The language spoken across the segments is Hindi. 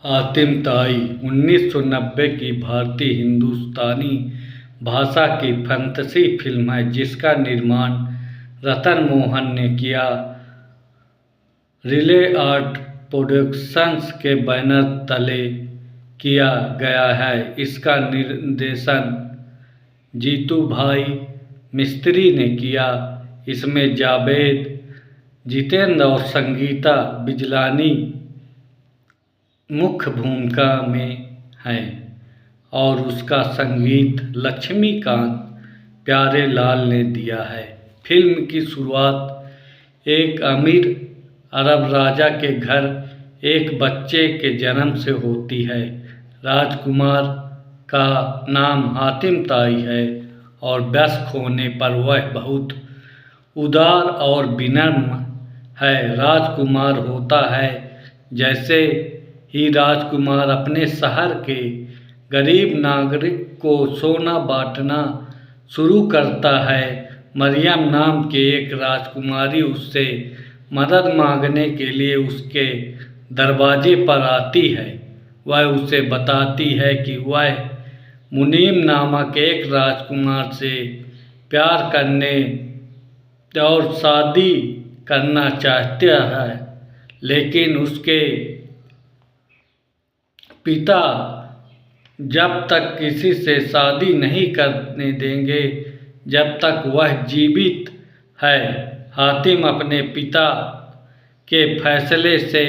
हातिम ताई 1990 की भारतीय हिंदुस्तानी भाषा की फैंटेसी फिल्म है जिसका निर्माण रतन मोहन ने किया। रिले आर्ट प्रोडक्शंस के बैनर तले किया गया है। इसका निर्देशन जीतू भाई मिस्त्री ने किया। इसमें जावेद, जितेंद्र और संगीता बिजलानी मुख्य भूमिका में हैं और उसका संगीत लक्ष्मीकांत प्यारेलाल ने दिया है। फिल्म की शुरुआत एक अमीर अरब राजा के घर एक बच्चे के जन्म से होती है। राजकुमार का नाम हातिम ताई है और वयस्क होने पर वह बहुत उदार और विनम्र है। राजकुमार होता है जैसे ही राजकुमार अपने शहर के गरीब नागरिक को सोना बांटना शुरू करता है, मरियम नाम के एक राजकुमारी उससे मदद मांगने के लिए उसके दरवाजे पर आती है। वह उसे बताती है कि वह मुनीम नामक एक राजकुमार से प्यार करने और शादी करना चाहता है, लेकिन उसके पिता जब तक किसी से शादी नहीं करने देंगे जब तक वह जीवित है। हातिम अपने पिता के फैसले से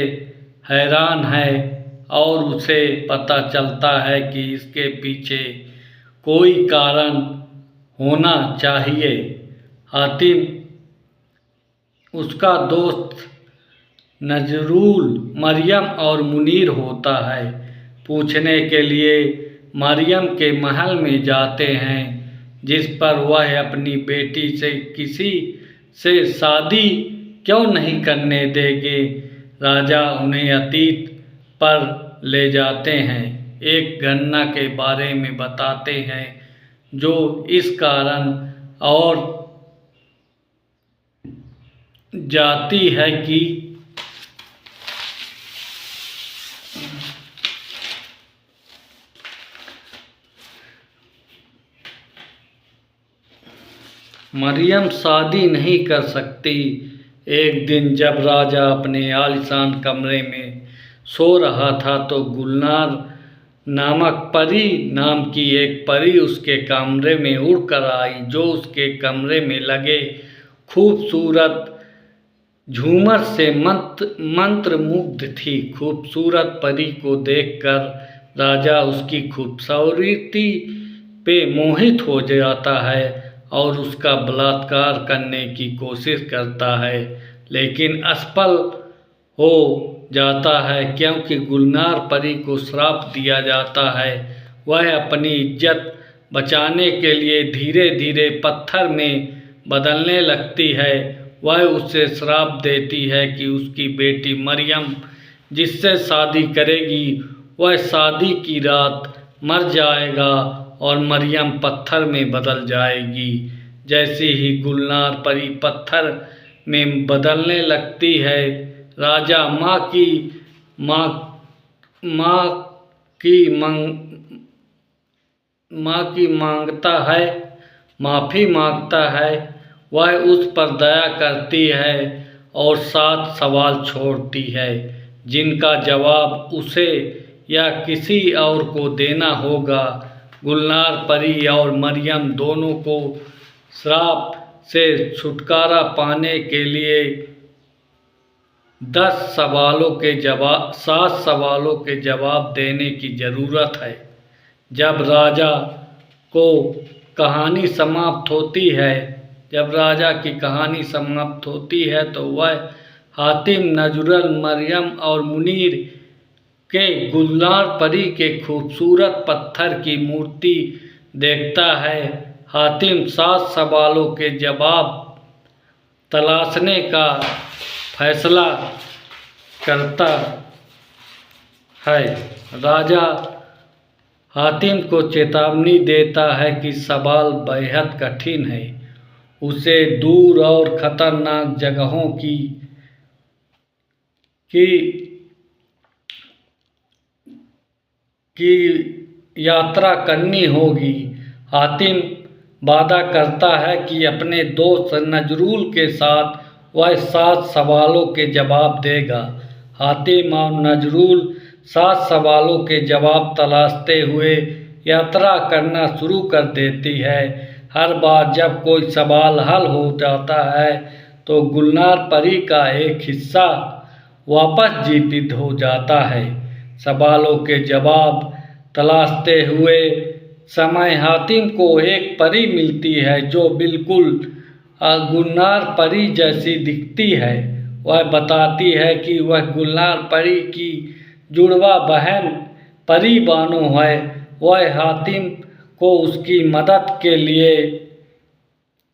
हैरान है और उसे पता चलता है कि इसके पीछे कोई कारण होना चाहिए। हातिम उसका दोस्त नजरुल मरियम और मुनीर होता है। पूछने के लिए मरियम के महल में जाते हैं जिस पर वह अपनी बेटी से किसी से शादी क्यों नहीं करने देंगे। राजा उन्हें अतीत पर ले जाते हैं, एक घटना के बारे में बताते हैं जो इस कारण और जाती है कि मरियम शादी नहीं कर सकती। एक दिन जब राजा अपने आलीशान कमरे में सो रहा था तो गुलनार नामक परी नाम की एक परी उसके कमरे में उड़कर आई, जो उसके कमरे में लगे खूबसूरत झूमर से मंत्रमुग्ध थी। खूबसूरत परी को देखकर राजा उसकी खूबसूरती पे मोहित हो जाता है और उसका बलात्कार करने की कोशिश करता है, लेकिन असफल हो जाता है क्योंकि गुलनार परी को श्राप दिया जाता है। वह अपनी इज्जत बचाने के लिए धीरे धीरे पत्थर में बदलने लगती है। वह उसे श्राप देती है कि उसकी बेटी मरियम जिससे शादी करेगी वह शादी की रात मर जाएगा और मरियम पत्थर में बदल जाएगी। जैसे ही गुलनार परी पत्थर में बदलने लगती है, राजा माफ़ी मांगता है। वह उस पर दया करती है और 7 सवाल छोड़ती है जिनका जवाब उसे या किसी और को देना होगा। गुलनार परी और मरियम दोनों को श्राप से छुटकारा पाने के लिए 7 सवालों के जवाब देने की ज़रूरत है। जब राजा की कहानी समाप्त होती है तो वह हातिम, नजरुल, मरियम और मुनीर के गुलनार परी के खूबसूरत पत्थर की मूर्ति देखता है। हातिम 7 सवालों के जवाब तलाशने का फैसला करता है। राजा हातिम को चेतावनी देता है कि सवाल बेहद कठिन है, उसे दूर और खतरनाक जगहों की की यात्रा करनी होगी। हातिम वादा करता है कि अपने दोस्त नजरूल के साथ वह 7 सवालों के जवाब देगा। हातिम और नजरूल 7 सवालों के जवाब तलाशते हुए यात्रा करना शुरू कर देती है। हर बार जब कोई सवाल हल हो जाता है तो गुलनार परी का एक हिस्सा वापस जीवित हो जाता है। सवालों के जवाब तलाशते हुए समय हातिम को एक परी मिलती है जो बिल्कुल गुलनार परी जैसी दिखती है। वह बताती है कि वह गुलनार परी की जुड़वा बहन परी बानो है। वह हातिम को उसकी मदद के लिए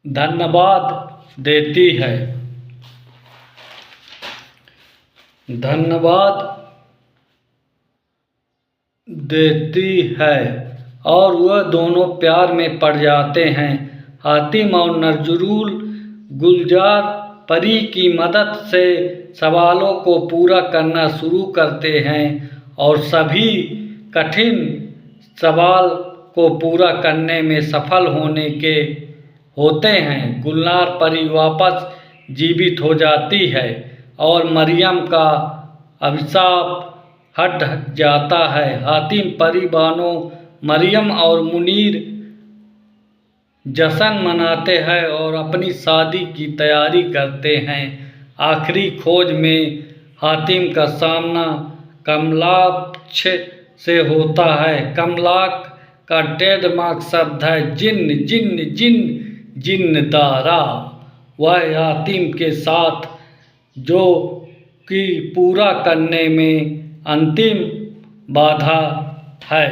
धन्यवाद देती है। और वह दोनों प्यार में पड़ जाते हैं। हातिम और नजरूल गुलजार परी की मदद से सवालों को पूरा करना शुरू करते हैं और सभी कठिन सवाल को पूरा करने में सफल होते हैं। गुलनार परी वापस जीवित हो जाती है और मरियम का अभिशाप हट जाता है। हातिम परी बानो मरियम और मुनीर जश्न मनाते हैं और अपनी शादी की तैयारी करते हैं। आखिरी खोज में हातिम का सामना कमलाक्ष से होता है। कमलाक्ष का ट्रेडमार्क शब्द है जिन्न जिन्न जिन्न जिन्नदारा। वह हातिम के साथ जो कि पूरा करने में अंतिम बाधा है।